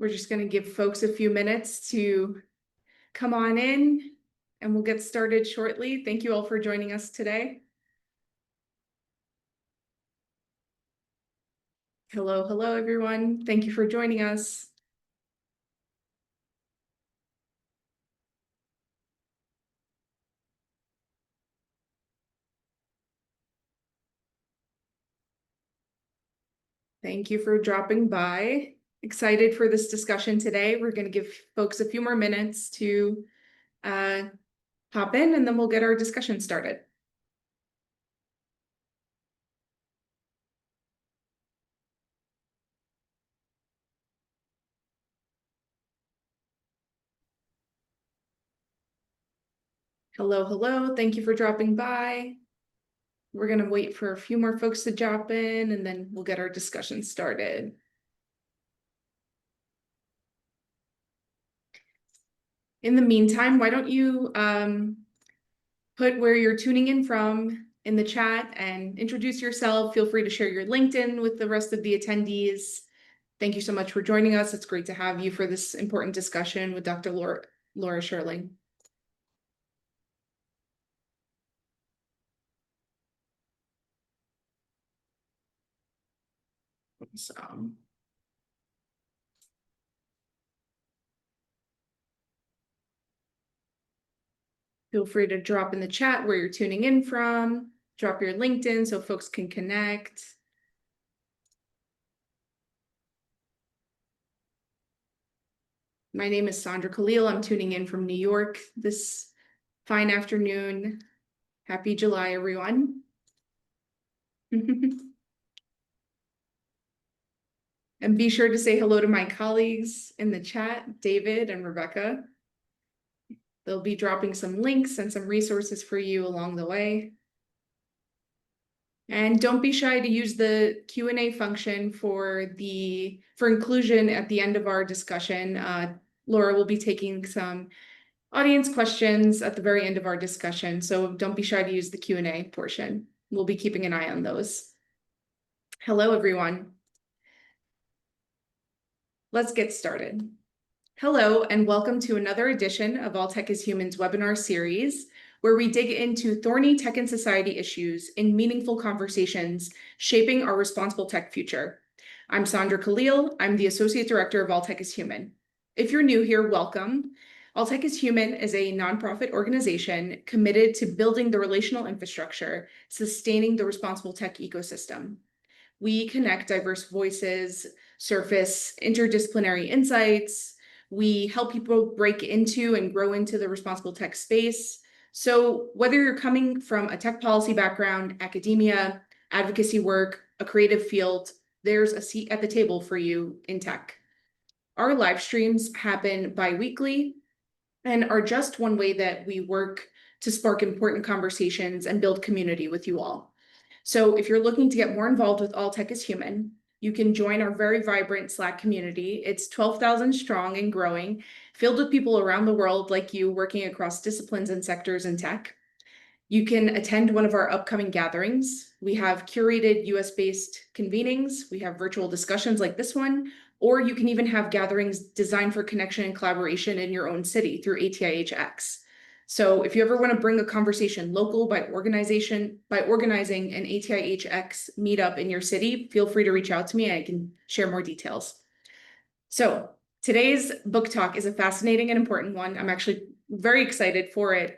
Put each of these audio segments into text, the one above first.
We're just going to give folks a few minutes to come on in, and we'll get started shortly. Thank you all for joining us today. Hello, everyone. Thank you for joining us. Thank you for dropping by. Excited for this discussion today. We're going to give folks a few more minutes to hop in, and then we'll get our discussion started. Hello. Thank you for dropping by. We're going to wait for a few more folks to drop in, and then we'll get our discussion started. In the meantime, why don't you put where you're tuning in from in the chat and introduce yourself. Feel free to share your LinkedIn with the rest of the attendees. Thank you so much for joining us. It's great to have you for this important discussion with Dr. Laura Scherling. Feel free to drop in the chat where you're tuning in from. Drop your LinkedIn so folks can connect. My name is Sandra Khalil. I'm tuning in from New York this fine afternoon. Happy July, everyone. And be sure to say hello to my colleagues in the chat, David and Rebecca. They'll be dropping some links and some resources for you along the way. And don't be shy to use the Q&A function for inclusion at the end of our discussion. Laura will be taking some audience questions at the very end of our discussion, so don't be shy to use the Q&A portion. We'll be keeping an eye on those. Hello, everyone. Let's get started. Hello, and welcome to another edition of All Tech is Human's webinar series, where we dig into thorny tech and society issues in meaningful conversations shaping our responsible tech future. I'm Sandra Khalil. I'm the Associate Director of All Tech is Human. If you're new here, welcome. All Tech is Human is a nonprofit organization committed to building the relational infrastructure, sustaining the responsible tech ecosystem. We connect diverse voices, surface interdisciplinary insights. We help people break into and grow into the responsible tech space. So whether you're coming from a tech policy background, academia, advocacy work, a creative field, there's a seat at the table for you in tech. Our live streams happen bi-weekly and are just one way that we work to spark important conversations and build community with you all. So if you're looking to get more involved with All Tech is Human, you can join our very vibrant Slack community. It's 12,000 strong and growing, filled with people around the world like you working across disciplines and sectors in tech. You can attend one of our upcoming gatherings. We have curated US-based convenings. We have virtual discussions like this one, or you can even have gatherings designed for connection and collaboration in your own city through ATIHX. So if you ever want to bring a conversation local by organizing an ATIHX meetup in your city, feel free to reach out to me. I can share more details. So today's book talk is a fascinating and important one. I'm actually very excited for it.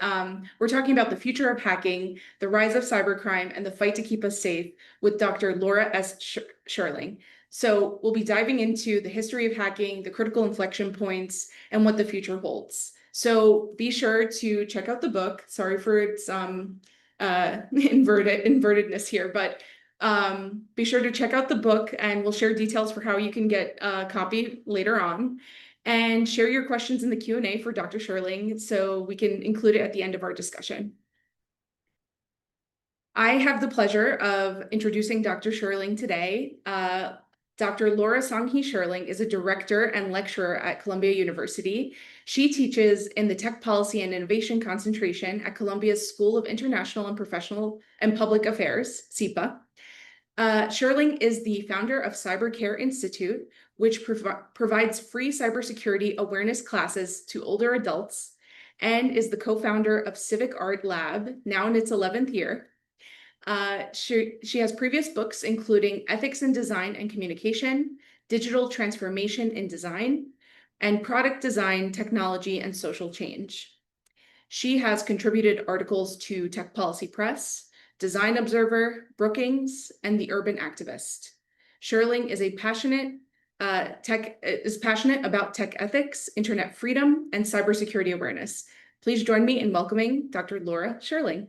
We're talking about the future of hacking, the rise of cybercrime, and the fight to keep us safe with Dr. Laura S. Scherling. So we'll be diving into the history of hacking, the critical inflection points, and what the future holds. So be sure to check out the book. Sorry for its invertedness here, but be sure to check out the book, and we'll share details for how you can get a copy later on. And share your questions in the Q&A for Dr. Scherling so we can include it at the end of our discussion. I have the pleasure of introducing Dr. Scherling today. Dr. Laura Sanghi Scherling is a director and lecturer at Columbia University. She teaches in the Tech Policy and Innovation concentration at Columbia's School of International and Professional and Public Affairs, SIPA. Scherling is the founder of CyberCare Institute, which provides free cybersecurity awareness classes to older adults, and is the co-founder of Civic Art Lab, now in its 11th year. She has previous books including Ethics in Design and Communication, Digital Transformation in Design, and Product Design, Technology, and Social Change. She has contributed articles to Tech Policy Press, Design Observer, Brookings, and The Urban Activist. Scherling is passionate about tech ethics, internet freedom, and cybersecurity awareness. Please join me in welcoming Dr. Laura Scherling.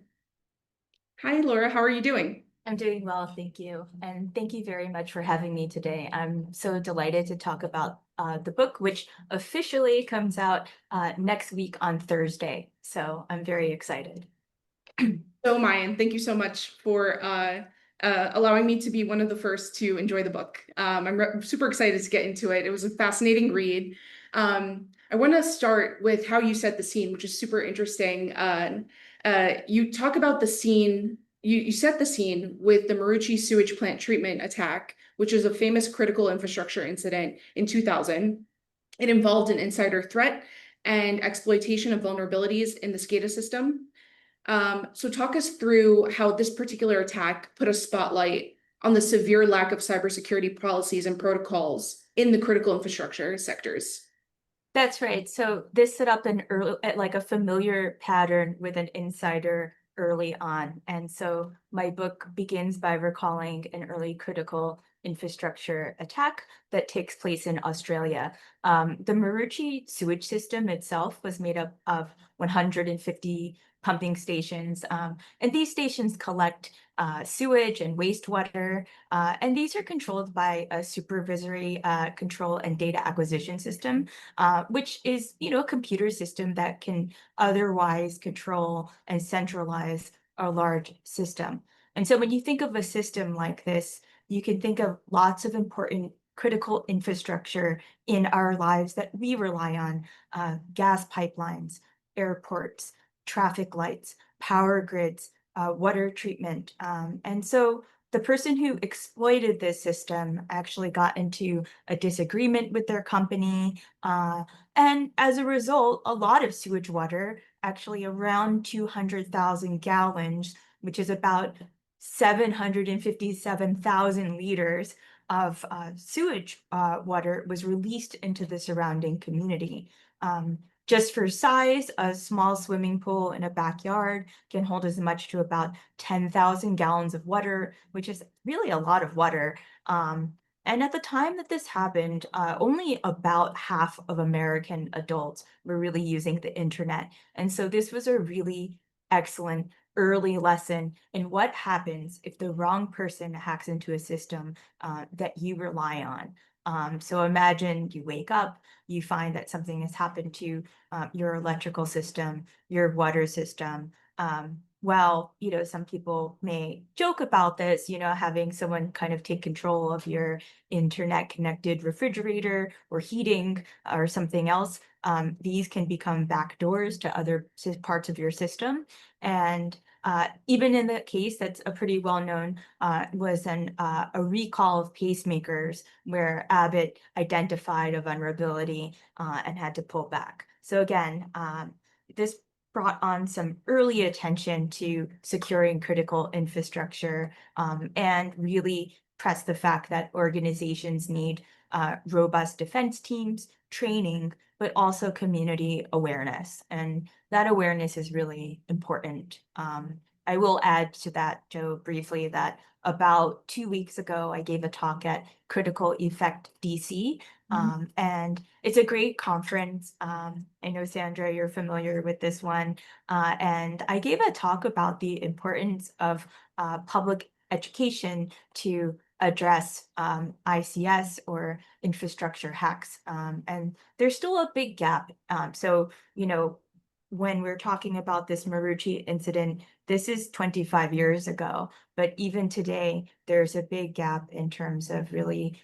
Hi, Laura. How are you doing? I'm doing well, thank you. And thank you very much for having me today. I'm so delighted to talk about the book, which officially comes out next week on Thursday. So I'm very excited. So am I, and thank you so much for allowing me to be one of the first to enjoy the book. I'm super excited to get into it. It was a fascinating read. I want to start with how you set the scene, which is super interesting. You talk about the scene, you set the scene with the Marucci sewage plant treatment attack, which is a famous critical infrastructure incident in 2000. It involved an insider threat and exploitation of vulnerabilities in the SCADA system. So talk us through how this particular attack put a spotlight on the severe lack of cybersecurity policies and protocols in the critical infrastructure sectors. That's right. So this set up like a familiar pattern with an insider early on. And so my book begins by recalling an early critical infrastructure attack that takes place in Australia. The Marucci sewage system itself was made up of 150 pumping stations, and these stations collect sewage and wastewater, and these are controlled by a supervisory control and data acquisition system, which is, a computer system that can otherwise control and centralize a large system. And so when you think of a system like this, you can think of lots of important critical infrastructure in our lives that we rely on, gas pipelines, airports, traffic lights, power grids, water treatment. And so the person who exploited this system actually got into a disagreement with their company. And as a result, a lot of sewage water, actually around 200,000 gallons, which is about 757,000 liters of sewage water, was released into the surrounding community. Just for size, a small swimming pool in a backyard can hold as much to about 10,000 gallons of water, which is really a lot of water. And at the time that this happened, only about half of American adults were really using the internet. And so this was a really excellent early lesson in what happens if the wrong person hacks into a system that you rely on. So imagine you wake up, you find that something has happened to your electrical system, your water system. Well, some people may joke about this, having someone kind of take control of your internet connected refrigerator or heating or something else. These can become backdoors to other parts of your system. And even in the case that's a pretty well-known was a recall of pacemakers where Abbott identified a vulnerability and had to pull back. So again, this brought on some early attention to securing critical infrastructure and really pressed the fact that organizations need robust defense teams, training, but also community awareness. And that awareness is really important. I will add to that, Joe, briefly, that about 2 weeks ago, I gave a talk at Critical Effect DC, and it's a great conference. I know, Sandra, you're familiar with this one. And I gave a talk about the importance of public education to address ICS or infrastructure hacks. And there's still a big gap. So, when we're talking about this Marucci incident, this is 25 years ago, but even today, there's a big gap in terms of really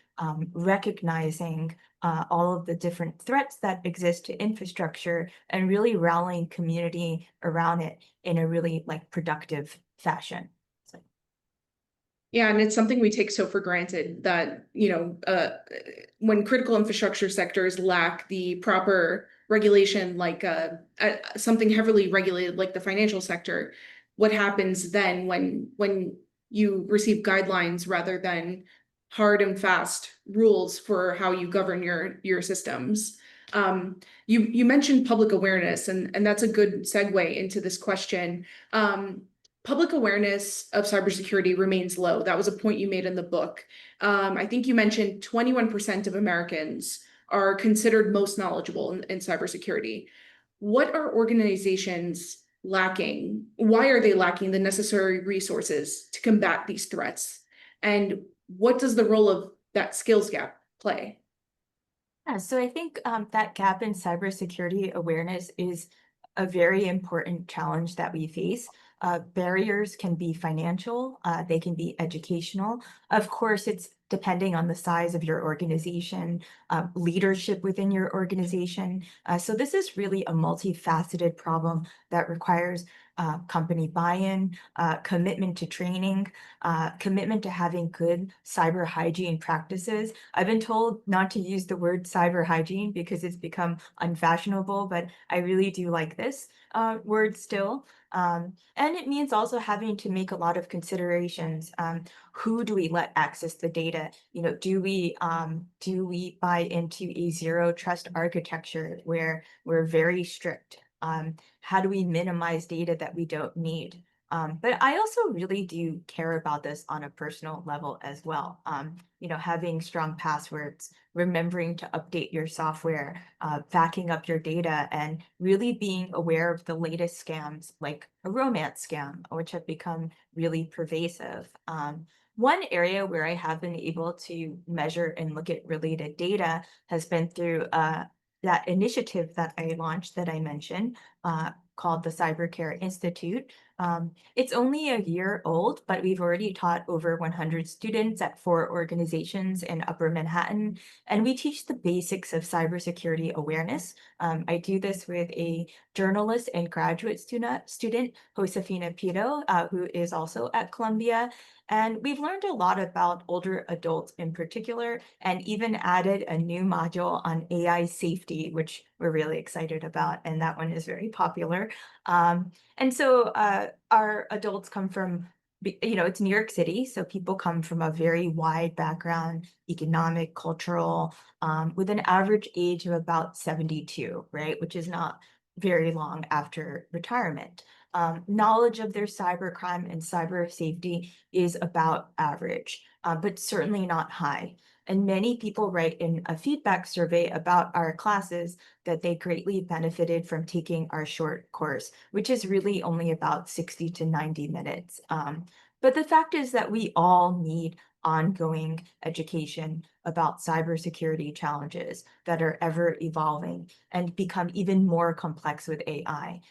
recognizing all of the different threats that exist to infrastructure and really rallying community around it in a really productive fashion. So. Yeah, and it's something we take so for granted that, when critical infrastructure sectors lack the proper regulation, like something heavily regulated like the financial sector, what happens then when you receive guidelines rather than hard and fast rules for how you govern your systems? You mentioned public awareness, and that's a good segue into this question. Public awareness of cybersecurity remains low. That was a point you made in the book. I think you mentioned 21% of Americans are considered most knowledgeable in cybersecurity. What are organizations lacking? Why are they lacking the necessary resources to combat these threats? And what does the role of that skills gap play? Yeah, so I think that gap in cybersecurity awareness is a very important challenge that we face. Barriers can be financial, they can be educational. Of course, it's depending on the size of your organization, leadership within your organization. So this is really a multifaceted problem that requires company buy-in, commitment to training, commitment to having good cyber hygiene practices. I've been told not to use the word cyber hygiene because it's become unfashionable, but I really do like this word still. And it means also having to make a lot of considerations. Who do we let access the data? Do we buy into a zero trust architecture where we're very strict? How do we minimize data that we don't need? But I also really do care about this on a personal level as well. Having strong passwords, remembering to update your software, backing up your data, and really being aware of the latest scams, like a romance scam, which have become really pervasive. One area where I have been able to measure and look at related data has been through that initiative that I launched that I mentioned, called the Cybercare Institute. It's only a year old, but we've already taught over 100 students at 4 organizations in Upper Manhattan, and we teach the basics of cybersecurity awareness. I do this with a journalist and graduate student Josefina Pito, who is also at Columbia. And we've learned a lot about older adults in particular, and even added a new module on AI safety, which we're really excited about. And that one is very popular. And so our adults come from, it's New York City. So people come from a very wide background, economic, cultural, with an average age of about 72, right? Which is not very long after retirement. Knowledge of their cybercrime and cyber safety is about average, but certainly not high. And many people write in a feedback survey about our classes that they greatly benefited from taking our short course, which is really only about 60 to 90 minutes. But the fact is that we all need ongoing education about cybersecurity challenges that are ever evolving and become even more complex with AI.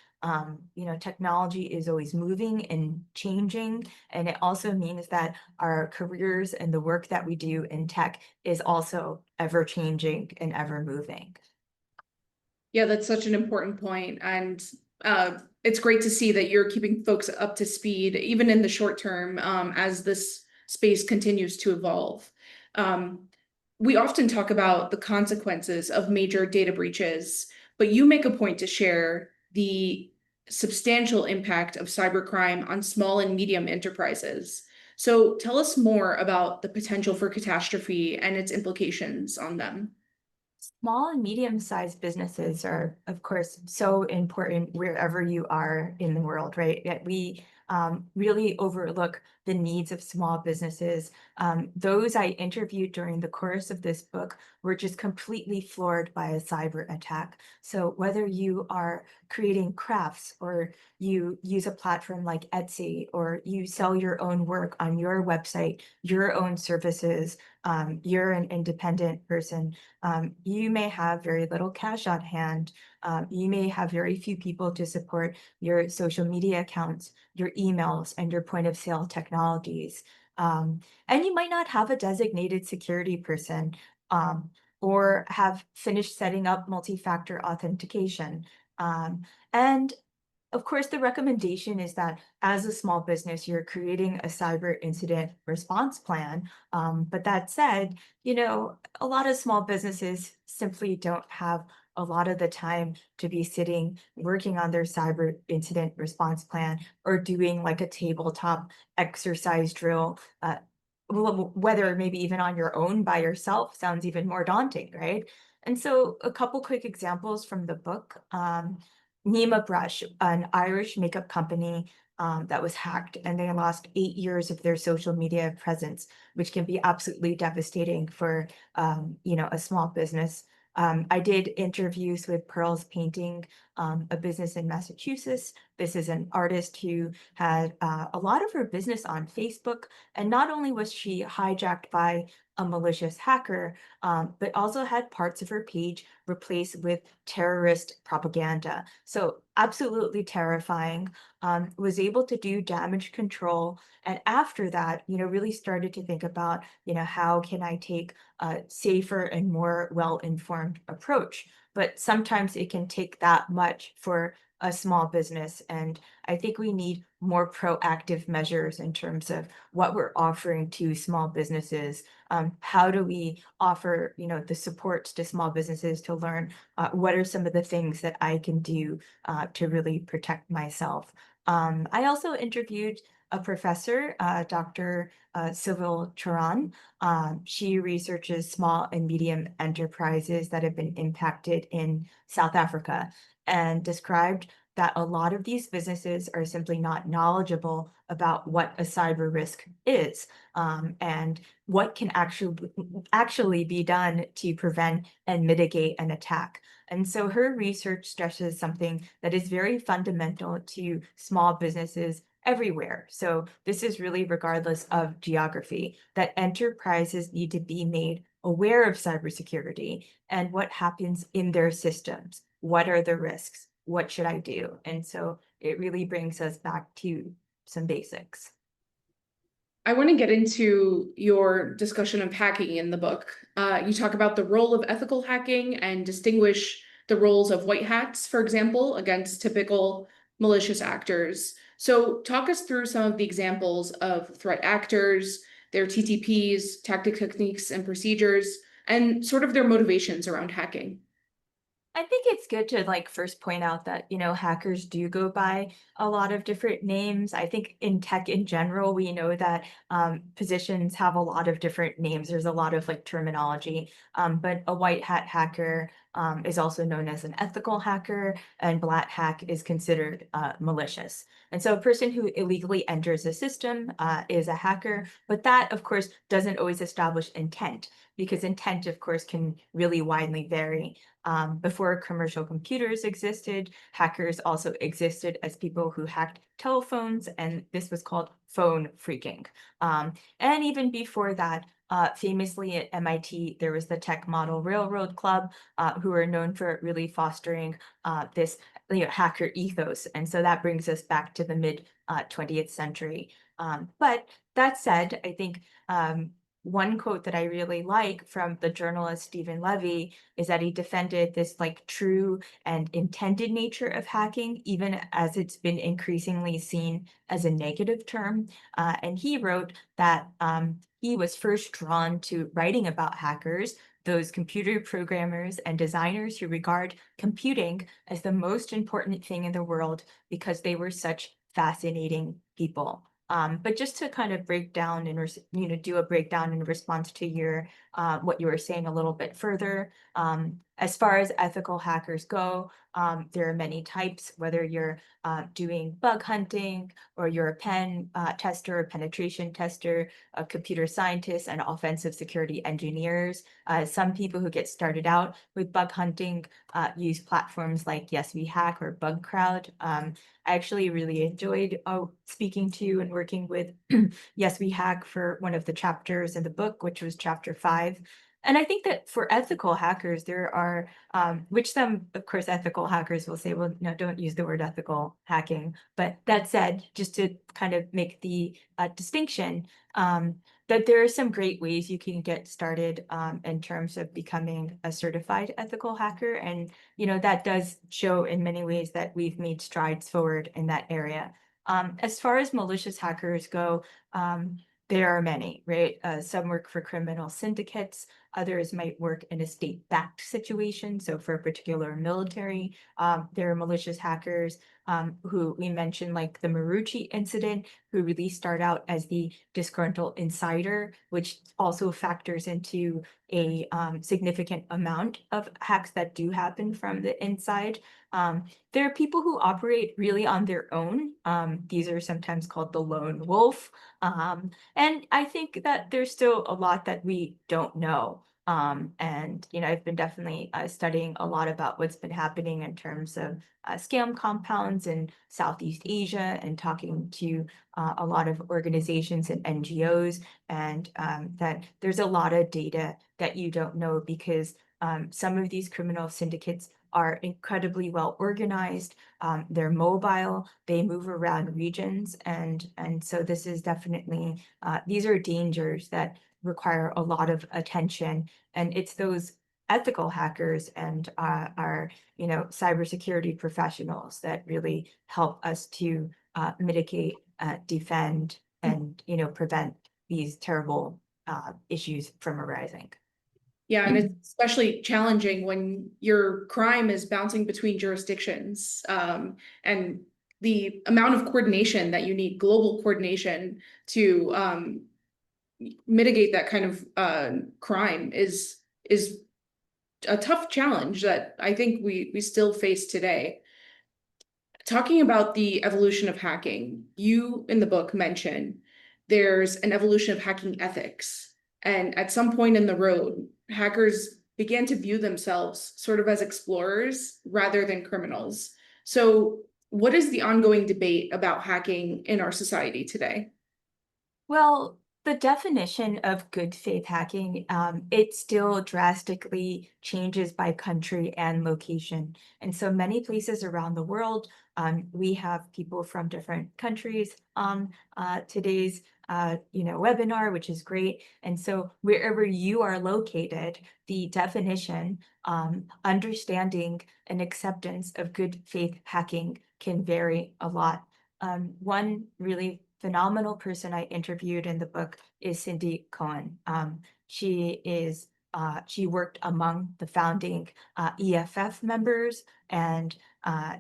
Technology is always moving and changing, and it also means that our careers and the work that we do in tech is also ever changing and ever moving. Yeah, that's such an important point. And it's great to see that you're keeping folks up to speed, even in the short term, as this space continues to evolve. We often talk about the consequences of major data breaches, but you make a point to share the substantial impact of cybercrime on small and medium enterprises. So tell us more about the potential for catastrophe and its implications on them. Small and medium-sized businesses are, of course, so important wherever you are in the world, right? That we really overlook the needs of small businesses. Those I interviewed during the course of this book were just completely floored by a cyber attack. So whether you are creating crafts, or you use a platform like Etsy, or you sell your own work on your website, your own services, you're an independent person, you may have very little cash on hand. You may have very few people to support your social media accounts, your emails, and your point of sale technologies. And you might not have a designated security person, or have finished setting up multi-factor authentication. And Of course, the recommendation is that as a small business, you're creating a cyber incident response plan. But that said, a lot of small businesses simply don't have a lot of the time to be sitting working on their cyber incident response plan or doing like a tabletop exercise drill. Whether maybe even on your own by yourself sounds even more daunting, right? And so, a couple quick examples from the book. Nima Brush, an Irish makeup company that was hacked, and they lost 8 years of their social media presence, which can be absolutely devastating for a small business. I did interviews with Pearls Painting, a business in Massachusetts. This is an artist who had a lot of her business on Facebook, and not only was she hijacked by a malicious hacker, but also had parts of her page replaced with terrorist propaganda. So absolutely terrifying. Was able to do damage control, and after that, really started to think about, how can I take a safer and more well-informed approach? But sometimes it can take that much for a small business, and I think we need more proactive measures in terms of what we're offering to small businesses. How do we offer, the supports to small businesses to learn what are some of the things that I can do to really protect myself? I also interviewed a professor, Dr. Civil Charan. She researches small and medium enterprises that have been impacted in South Africa and described that a lot of these businesses are simply not knowledgeable about what a cyber risk is, and what can actually be done to prevent and mitigate an attack. And so her research stresses something that is very fundamental to small businesses everywhere. So this is really regardless of geography, that enterprises need to be made aware of cybersecurity and what happens in their systems. What are the risks? What should I do? And so it really brings us back to some basics. I want to get into your discussion of hacking in the book. You talk about the role of ethical hacking and distinguish the roles of white hats, for example, against typical malicious actors. So, talk us through some of the examples of threat actors, their TTPs, tactic techniques, and procedures, and sort of their motivations around hacking. I think it's good to like first point out that, hackers do go by a lot of different names. I think in tech in general, we know that positions have a lot of different names. There's a lot of like terminology, but a white hat hacker is also known as an ethical hacker, and black hack is considered malicious. And so a person who illegally enters the system is a hacker, but that, of course, doesn't always establish intent because intent, of course, can really widely vary. Before commercial computers existed, hackers also existed as people who hacked telephones, and this was called phone phreaking. And even before that, famously at MIT, there was the Tech Model Railroad Club, who are known for really fostering this hacker ethos. And so that brings us back to the mid 20th century. But that said, I think one quote that I really like from the journalist Stephen Levy is that he defended this like true and intended nature of hacking, even as it's been increasingly seen as a negative term. And he wrote that he was first drawn to writing about hackers, those computer programmers and designers who regard computing as the most important thing in the world because they were such fascinating people. But just to kind of break down and do a breakdown in response to your what you were saying a little bit further. As far as ethical hackers go, there are many types. Whether you're doing bug hunting or you're a pen tester, a penetration tester, a computer scientist, and offensive security engineers. Some people who get started out with bug hunting use platforms like Yes We Hack or BugCrowd. I actually really enjoyed speaking to and working with Yes We Hack for one of the chapters in the book, which was chapter 5. And I think that for ethical hackers, there are, which some, of course, ethical hackers will say, well, no, don't use the word ethical hacking. But that said, just to kind of make the distinction, that there are some great ways you can get started in terms of becoming a certified ethical hacker. And, that does show in many ways that we've made strides forward in that area. As far as malicious hackers go, there are many, right? Some work for criminal syndicates. Others might work in a state-backed situation. So for a particular military, there are malicious hackers who we mentioned, like the Marucci incident, who really start out as the disgruntled insider, which also factors into a significant amount of hacks that do happen from the inside. There are people who operate really on their own. These are sometimes called the lone wolf. And I think that there's still a lot that we don't know. And I've been definitely studying a lot about what's been happening in terms of scam compounds in Southeast Asia, and talking to a lot of organizations and NGOs, and that there's a lot of data that you don't know, because some of these criminal syndicates are incredibly well organized. They're mobile, they move around regions, and so this is definitely these are dangers that require a lot of attention, and it's those ethical hackers and our cybersecurity professionals that really help us to mitigate, defend, and prevent these terrible issues from arising. Yeah, and it's especially challenging when your crime is bouncing between jurisdictions, and the amount of coordination that you need, global coordination, to mitigate that kind of crime is a tough challenge that I think we still face today. Talking about the evolution of hacking, you in the book mention there's an evolution of hacking ethics. And at some point in the road, hackers began to view themselves sort of as explorers rather than criminals. So, what is the ongoing debate about hacking in our society today? Well, the definition of good faith hacking, it still drastically changes by country and location. And so many places around the world, we have people from different countries on today's webinar, which is great. And so wherever you are located, the definition, understanding and acceptance of good faith hacking can vary a lot. One really phenomenal person I interviewed in the book is Cindy Cohen. She worked among the founding EFF members, and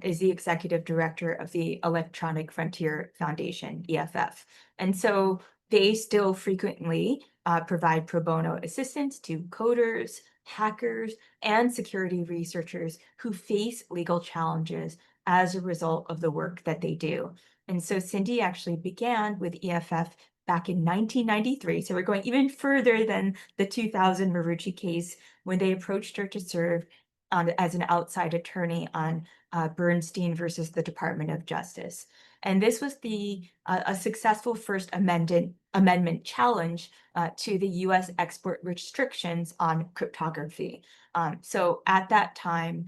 is the executive director of the Electronic Frontier Foundation, EFF. And so they still frequently provide pro bono assistance to coders, hackers, and security researchers who face legal challenges as a result of the work that they do. And so Cindy actually began with EFF back in 1993. So we're going even further than the 2000 Marucci case, when they approached her to serve as an outside attorney on Bernstein versus the Department of Justice. And this was a successful First Amendment challenge to the U.S. export restrictions on cryptography. So at that time,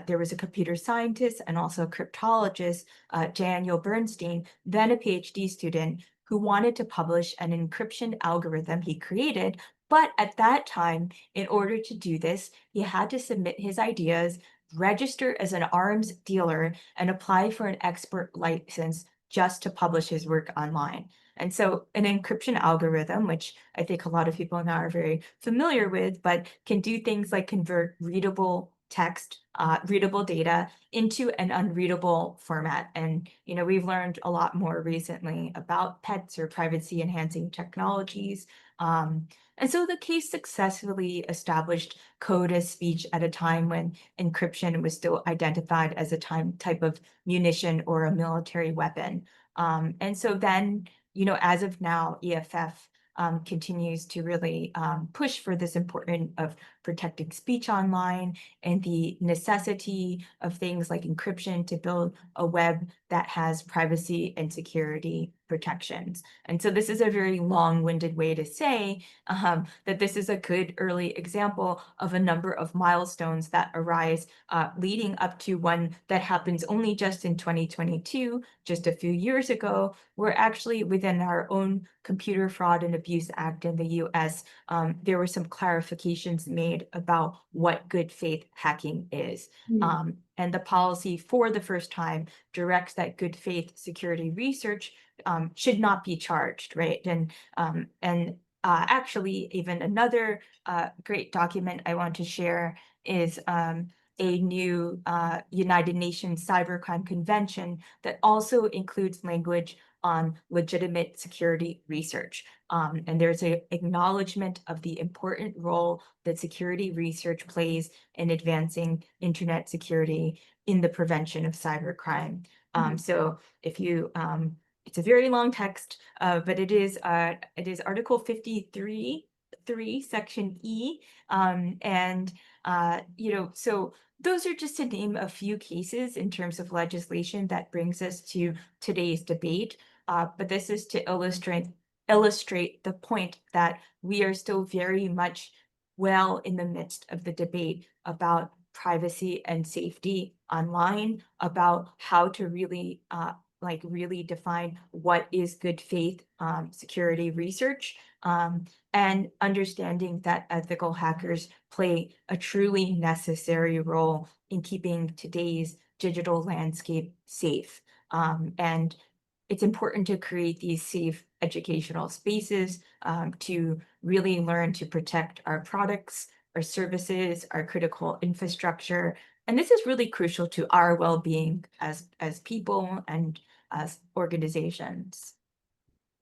there was a computer scientist and also a cryptologist, Daniel Bernstein, then a PhD student, who wanted to publish an encryption algorithm he created. But at that time, in order to do this, he had to submit his ideas, register as an arms dealer, and apply for an export license just to publish his work online. And so an encryption algorithm, which I think a lot of people now are very familiar with, but can do things like convert readable text, readable data into an unreadable format. And, we've learned a lot more recently about PETs, or privacy enhancing technologies. And so the case successfully established code as speech at a time when encryption was still identified as a type of munition or a military weapon. And so then, as of now, EFF continues to really push for this importance of protecting speech online, and the necessity of things like encryption to build a web that has privacy and security protections. And so this is a very long-winded way to say that this is a good early example of a number of milestones that arise leading up to one that happens only just in 2022, just a few years ago, where actually within our own Computer Fraud and Abuse Act in the US, there were some clarifications made about what good faith hacking is. And the policy for the first time directs that good faith security research should not be charged, right? And actually, even another great document I want to share is a new United Nations Cybercrime Convention that also includes language on legitimate security research. And there's an acknowledgement of the important role that security research plays in advancing internet security in the prevention of cybercrime. So if you, it's a very long text, but it is Article 53, Section E, and so those are just to name a few cases in terms of legislation that brings us to today's debate. But this is to illustrate the point that we are still very much well in the midst of the debate about privacy and safety online, about how to really really define what is good faith security research, and understanding that ethical hackers play a truly necessary role in keeping today's digital landscape safe. And it's important to create these safe educational spaces to really learn to protect our products, our services, our critical infrastructure. And this is really crucial to our well-being as people and as organizations.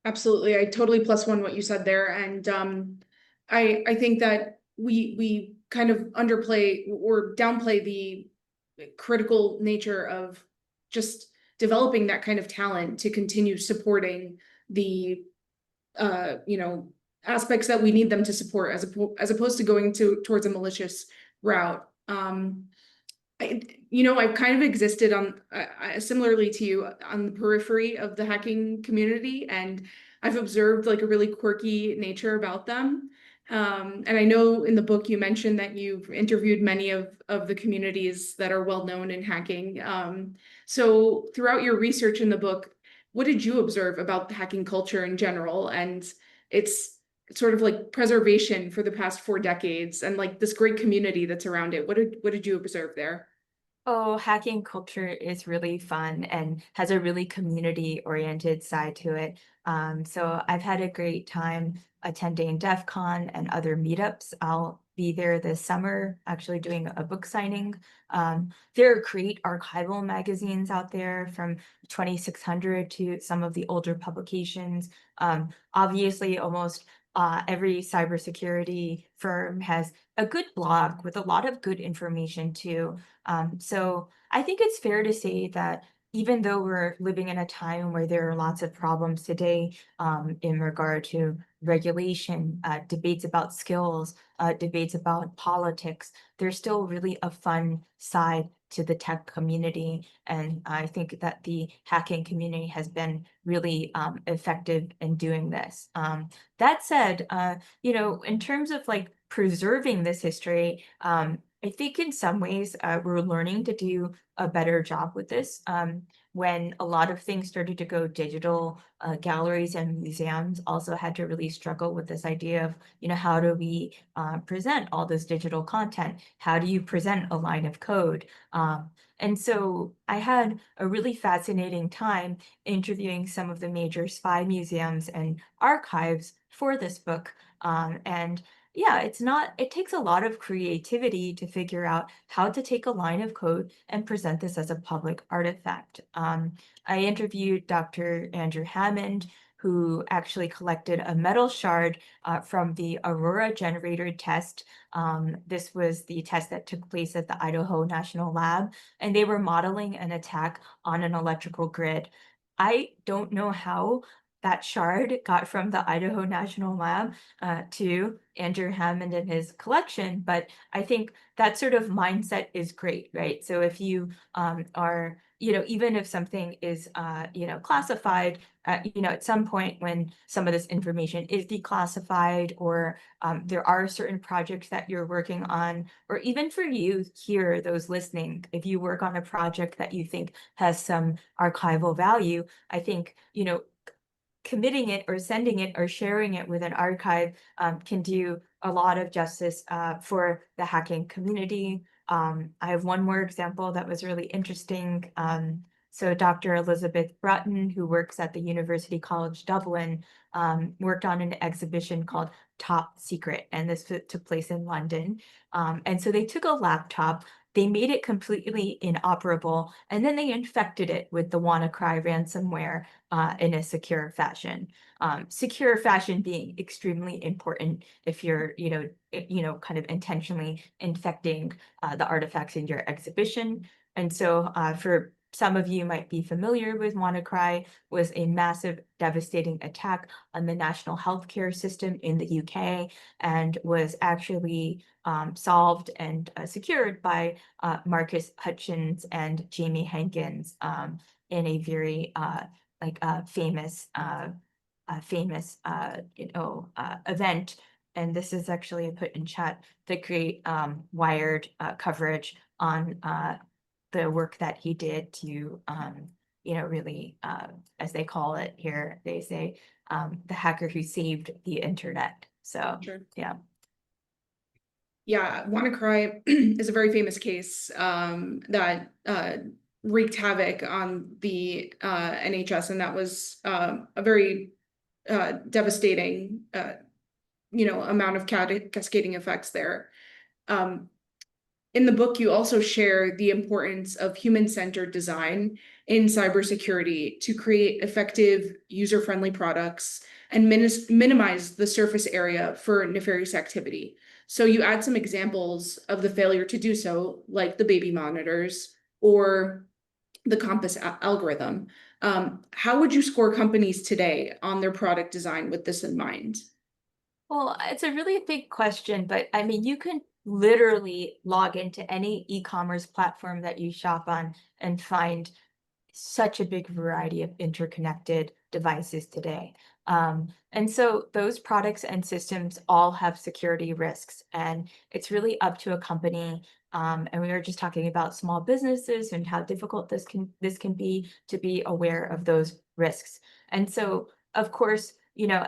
Absolutely. I totally plus one what you said there. And I think that we kind of underplay or downplay the critical nature of just developing that kind of talent to continue supporting the aspects that we need them to support as opposed to going towards a malicious route. I've kind of existed on similarly to you on the periphery of the hacking community, and I've observed like a really quirky nature about them. And I know in the book you mentioned that you've interviewed many of the communities that are well known in hacking. So throughout your research in the book, what did you observe about the hacking culture in general and its sort of like preservation for the past 4 decades and like this great community that's around it? What did you observe there? Oh, hacking culture is really fun and has a really community-oriented side to it. So I've had a great time attending DEF CON and other meetups. I'll be there this summer, actually doing a book signing. There are great archival magazines out there from 2600 to some of the older publications. Obviously, almost every cybersecurity firm has a good blog with a lot of good information too. So I think it's fair to say that even though we're living in a time where there are lots of problems today in regard to regulation, debates about skills, debates about politics, there's still really a fun side to the tech community. And I think that the hacking community has been really effective in doing this. That said, in terms of like preserving this history, I think in some ways we're learning to do a better job with this. When a lot of things started to go digital, galleries and museums also had to really struggle with this idea of, how do we present all this digital content? How do you present a line of code? And so I had a really fascinating time interviewing some of the major spy museums and archives for this book. And yeah, it takes a lot of creativity to figure out how to take a line of code and present this as a public artifact. I interviewed Dr. Andrew Hammond, who actually collected a metal shard from the Aurora generator test. This was the test that took place at the Idaho National Lab, and they were modeling an attack on an electrical grid. I don't know how that shard got from the Idaho National Lab to Andrew Hammond and his collection, but I think that sort of mindset is great, right? So if you are even if something is, classified, at some point when some of this information is declassified, or there are certain projects that you're working on, or even for you here, those listening, if you work on a project that you think has some archival value, I think, committing it or sending it or sharing it with an archive can do a lot of justice for the hacking community. I have one more example that was really interesting. So Dr. Elizabeth Broughton, who works at the University College Dublin, worked on an exhibition called Top Secret, and this took place in London. And so they took a laptop, they made it completely inoperable, and then they infected it with the WannaCry ransomware in a secure fashion. Secure fashion being extremely important if you're, kind of intentionally infecting the artifacts in your exhibition. And so for some of you might be familiar with WannaCry, was a massive, devastating attack on the national healthcare system in the UK, and was actually solved and secured by Marcus Hutchins and Jamie Hankins in a very famous event. And this is actually, I put in chat, the great Wired coverage on the work that he did to, really, as they call it here, they say, the hacker who saved the internet. So, Sure. yeah. Yeah, WannaCry is a very famous case that wreaked havoc on the NHS, and that was a very devastating, amount of cascading effects there. In the book, you also share the importance of human-centered design in cybersecurity to create effective, user-friendly products and minimize the surface area for nefarious activity. So you add some examples of the failure to do so, like the baby monitors or the Compass algorithm. How would you score companies today on their product design with this in mind? Well, it's a really big question, but I mean, you can literally log into any e-commerce platform that you shop on and find such a big variety of interconnected devices today. And so those products and systems all have security risks, and it's really up to a company. And we were just talking about small businesses and how difficult this can be to be aware of those risks. And so, of course,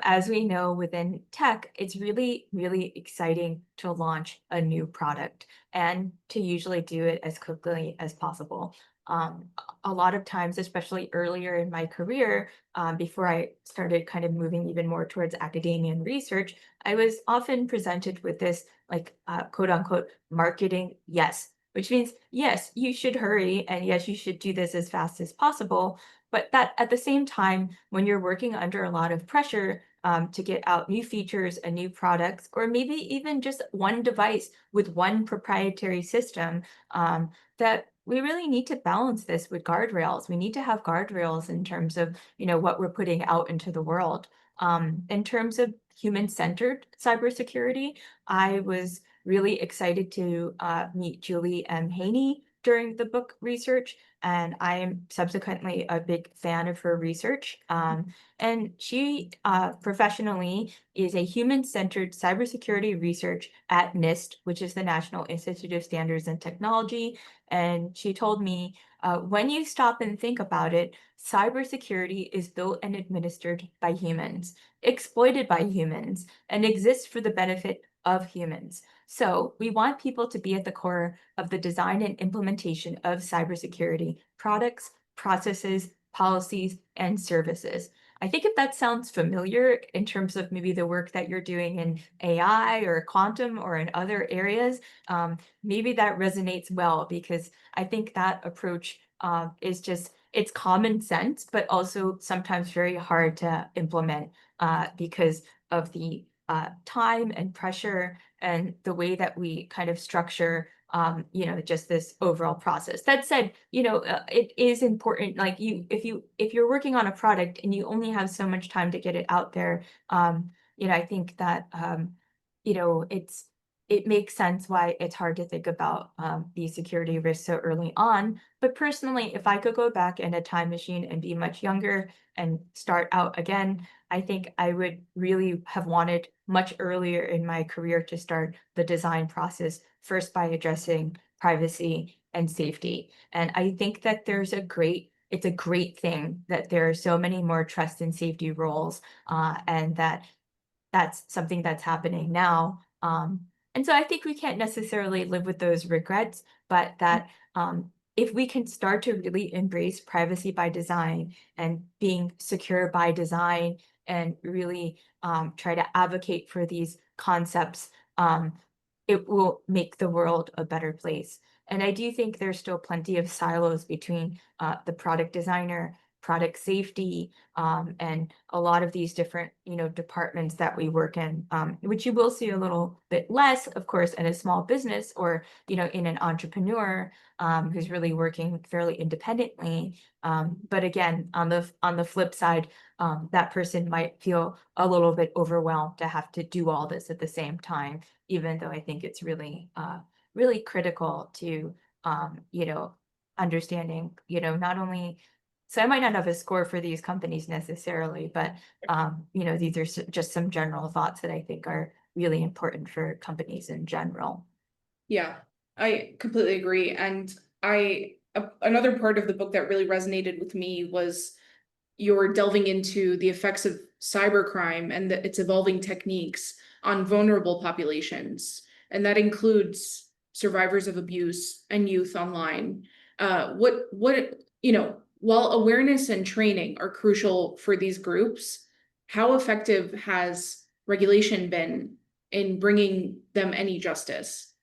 as we know within tech, it's really, really exciting to launch a new product and to usually do it as quickly as possible. A lot of times, especially earlier in my career, before I started kind of moving even more towards academia and research, I was often presented with this quote unquote marketing yes, which means yes, you should hurry, and yes, you should do this as fast as possible. But that at the same time, when you're working under a lot of pressure to get out new features and new products, or maybe even just one device with one proprietary system, that we really need to balance this with guardrails. We need to have guardrails in terms of, what we're putting out into the world. In terms of human-centered cybersecurity, I was really excited to meet Julie M. Haney during the book research, and I am subsequently a big fan of her research. And she professionally is a human-centered cybersecurity research at NIST, which is the National Institute of Standards and Technology. And she told me, when you stop and think about it, cybersecurity is built and administered by humans, exploited by humans, and exists for the benefit of humans. So we want people to be at the core of the design and implementation of cybersecurity products, processes, policies, and services. I think if that sounds familiar in terms of maybe the work that you're doing in AI or quantum or in other areas, maybe that resonates well, because I think that approach is just, it's common sense, but also sometimes very hard to implement because of the time and pressure and the way that we kind of structure just this overall process. That said, it is important, like if you're working on a product and you only have so much time to get it out there, I think that it's it makes sense why it's hard to think about these security risks so early on. But personally, if I could go back in a time machine and be much younger and start out again, I think I would really have wanted much earlier in my career to start the design process, first by addressing privacy and safety. And I think that it's a great thing that there are so many more trust and safety roles, and that's something that's happening now. And so I think we can't necessarily live with those regrets, but that if we can start to really embrace privacy by design and being secure by design and really try to advocate for these concepts, it will make the world a better place. And I do think there's still plenty of silos between the product designer, product safety, and a lot of these different, departments that we work in, which you will see a little bit less, of course, in a small business or, in an entrepreneur who's really working fairly independently. But again, on the flip side, that person might feel a little bit overwhelmed to have to do all this at the same time, even though I think it's really, really critical to, understanding, not only so I might not have a score for these companies necessarily, but these are just some general thoughts that I think are really important for companies in general. Yeah, I completely agree. And another part of the book that really resonated with me was you're delving into the effects of cybercrime and its evolving techniques on vulnerable populations. And that includes survivors of abuse and youth online. While awareness and training are crucial for these groups, how effective has regulation been in bringing them any justice?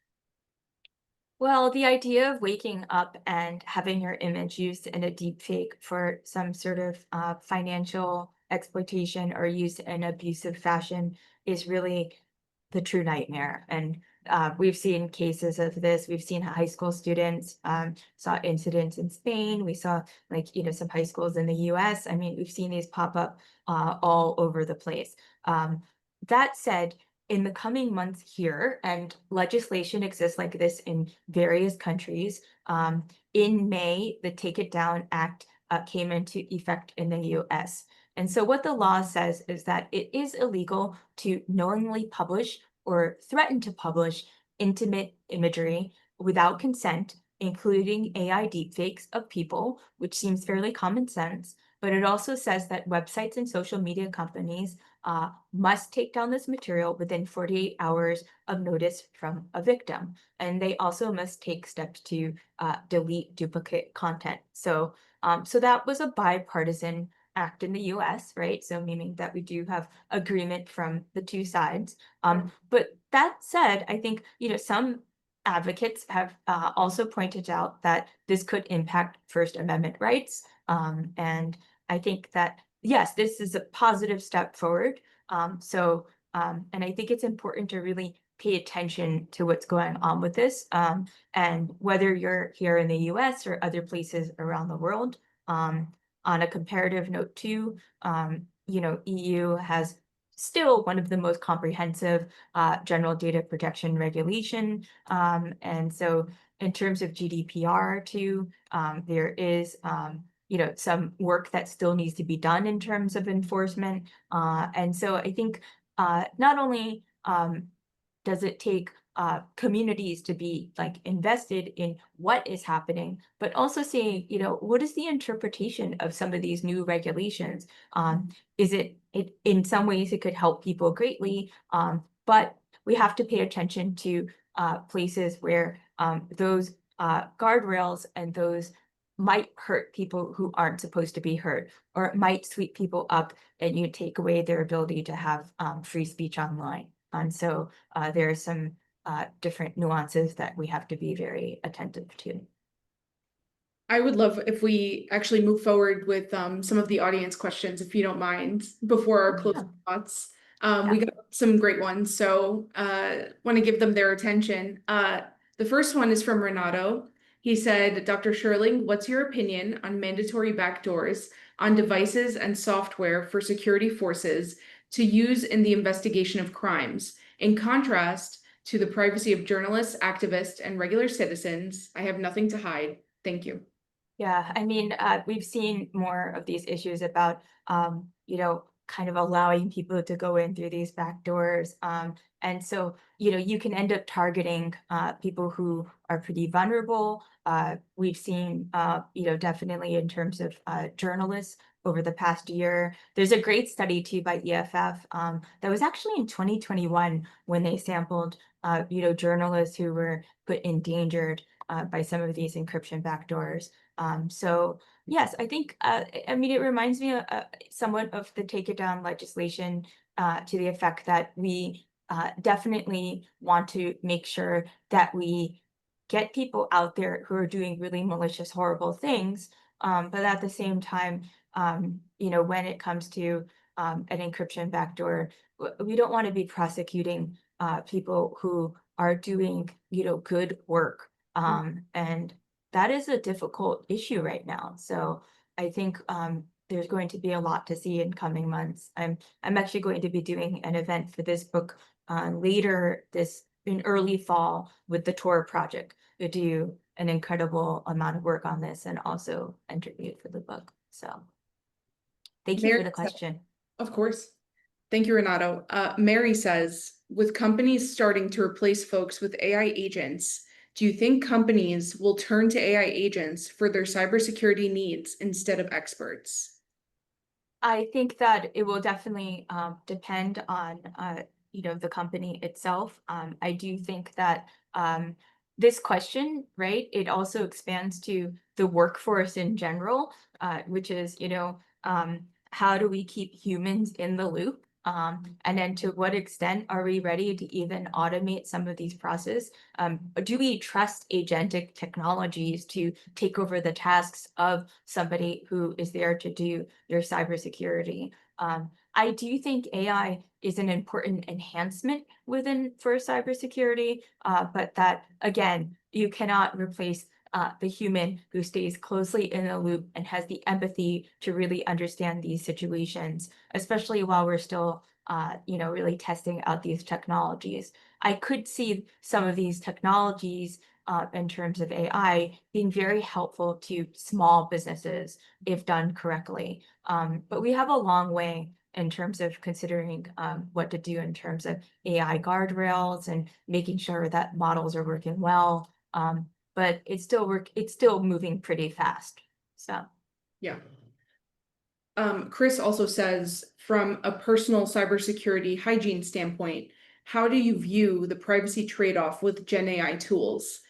Well, the idea of waking up and having your image used in a deep fake for some sort of financial exploitation or use in abusive fashion is really the true nightmare. And we've seen cases of this. We've seen high school students, saw incidents in Spain. We saw some high schools in the US. I mean, we've seen these pop up all over the place. That said, in the coming months here, and legislation exists like this in various countries. In May, the Take It Down Act came into effect in the US. And so what the law says is that it is illegal to knowingly publish or threaten to publish intimate imagery without consent, including AI deepfakes of people, which seems fairly common sense. But it also says that websites and social media companies must take down this material within 48 hours of notice from a victim. And they also must take steps to delete duplicate content. So that was a bipartisan act in the US, right? So meaning that we do have agreement from the two sides. But that said, I think, some advocates have also pointed out that this could impact First Amendment rights. And I think that, yes, this is a positive step forward. And I think it's important to really pay attention to what's going on with this. And whether you're here in the US or other places around the world, on a comparative note too, EU has still one of the most comprehensive general data protection regulation. And so in terms of GDPR too, there is some work that still needs to be done in terms of enforcement. And so I think not only does it take communities to be invested in what is happening, but also seeing, what is the interpretation of some of these new regulations? Is it in some ways it could help people greatly, but we have to pay attention to places where those guardrails and those might hurt people who aren't supposed to be hurt, or it might sweep people up and you take away their ability to have free speech online. And so there are some different nuances that we have to be very attentive to. I would love if we actually move forward with some of the audience questions, if you don't mind, before our closing thoughts. We got some great ones, so want to give them their attention. The first one is from Renato. He said, Dr. Scherling, what's your opinion on mandatory backdoors on devices and software for security forces to use in the investigation of crimes? In contrast, To the privacy of journalists, activists, and regular citizens, I have nothing to hide. Thank you. Yeah, I mean, we've seen more of these issues about, kind of allowing people to go in through these back doors. And so, you can end up targeting people who are pretty vulnerable. We've seen, definitely in terms of journalists over the past year. There's a great study too by EFF that was actually in 2021 when they sampled, journalists who were put endangered by some of these encryption backdoors. So yes, I think, I mean, it reminds me somewhat of the take it down legislation to the effect that we definitely want to make sure that we get people out there who are doing really malicious, horrible things. But at the same time, when it comes to an encryption backdoor, we don't want to be prosecuting people who are doing, good work. And that is a difficult issue right now. So I think there's going to be a lot to see in coming months. I'm actually going to be doing an event for this book later this in early fall with the Tor project to do an incredible amount of work on this and also interview for the book. So thank you Mary, for the question. of course. Thank you, Renato. Mary says, with companies starting to replace folks with AI agents, do you think companies will turn to AI agents for their cybersecurity needs instead of experts? I think that it will definitely depend on the company itself. I do think that this question, right, it also expands to the workforce in general, which is how do we keep humans in the loop? And then to what extent are we ready to even automate some of these processes? Do we trust agentic technologies to take over the tasks of somebody who is there to do your cybersecurity? I do think AI is an important enhancement for cybersecurity, but that again, you cannot replace the human who stays closely in the loop and has the empathy to really understand these situations, especially while we're still, really testing out these technologies. I could see some of these technologies in terms of AI being very helpful to small businesses if done correctly. But we have a long way in terms of considering what to do in terms of AI guardrails and making sure that models are working well. But it's still moving pretty fast. So Yeah. Chris also says, from a personal cybersecurity hygiene standpoint, how do you view the privacy trade-off with Gen AI tools?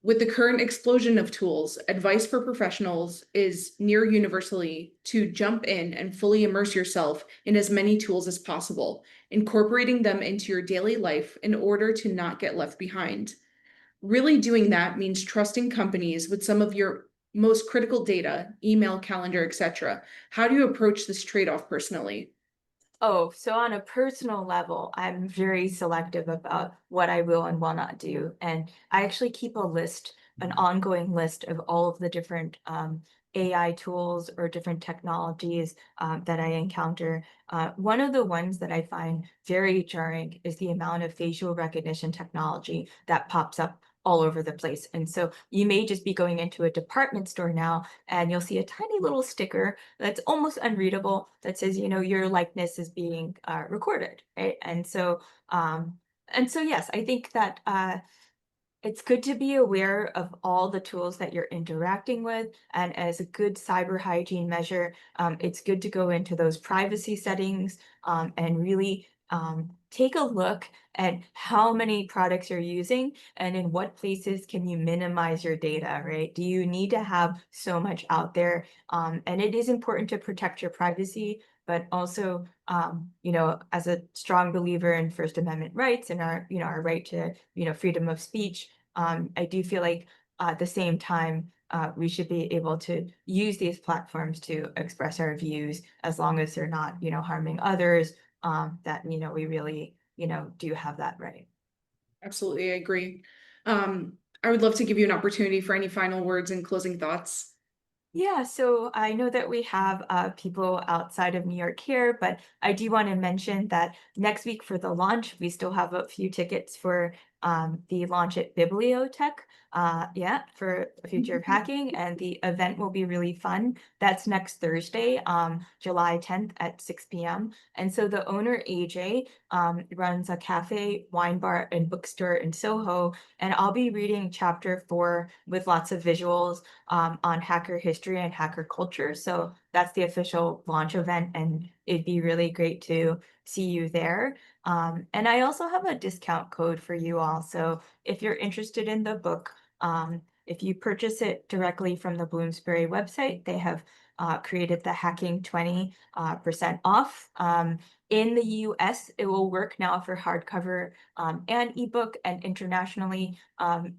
With the current explosion of tools, advice for professionals is near universally to jump in and fully immerse yourself in as many tools as possible, incorporating them into your daily life in order to not get left behind. Really doing that means trusting companies with some of your most critical data, email, calendar, etc. How do you approach this trade-off personally? Oh, so on a personal level, I'm very selective about what I will and will not do. And I actually keep a list, an ongoing list of all of the different AI tools or different technologies that I encounter. One of the ones that I find very jarring is the amount of facial recognition technology that pops up all over the place. And so you may just be going into a department store now and you'll see a tiny little sticker that's almost unreadable that says, your likeness is being recorded, right? And so yes, I think that it's good to be aware of all the tools that you're interacting with. And as a good cyber hygiene measure, it's good to go into those privacy settings and really take a look at how many products you're using and in what places can you minimize your data, right? Do you need to have so much out there? And it is important to protect your privacy, but also, as a strong believer in First Amendment rights and our right to, freedom of speech, I do feel like at the same time, we should be able to use these platforms to express our views as long as they're not, harming others, that, we really, do have that right. Absolutely, I agree. I would love to give you an opportunity for any final words and closing thoughts. Yeah, so I know that we have people outside of New York here, but I do want to mention that next week for the launch, we still have a few tickets for the launch at Bibliotech, for the future of hacking, and the event will be really fun. That's next Thursday, July 10th at 6 p.m. And so the owner, AJ, runs a cafe, wine bar, and bookstore in Soho, and I'll be reading chapter 4 with lots of visuals on hacker history and hacker culture. So that's the official launch event, and it'd be really great to see you there. And I also have a discount code for you all. So if you're interested in the book, if you purchase it directly from the Bloomsbury website, they have created the hacking 20% off. In the US, it will work now for hardcover and ebook, and internationally,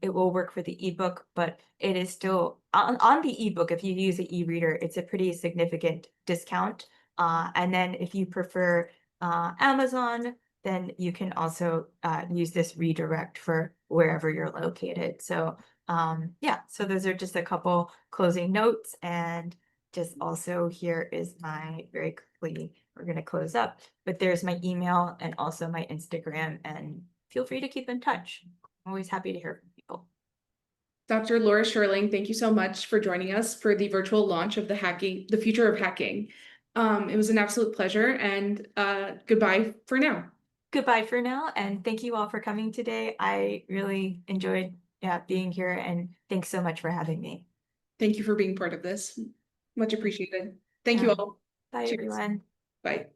it will work for the ebook, but it is still on the ebook. If you use an e-reader, it's a pretty significant discount. And then if you prefer Amazon, then you can also use this redirect for wherever you're located. So yeah, so those are just a couple closing notes. And just also here is my, very quickly, we're going to close up, but there's my email and also my Instagram, and feel free to keep in touch. I'm always happy to hear from people. Dr. Laura Scherling, thank you so much for joining us for the virtual launch of the future of hacking. It was an absolute pleasure, and goodbye for now. Goodbye for now, and thank you all for coming today. I really enjoyed being here, and thanks so much for having me. Thank you for being part of this. Much appreciated. Thank you all. Bye, Cheers. everyone. Bye.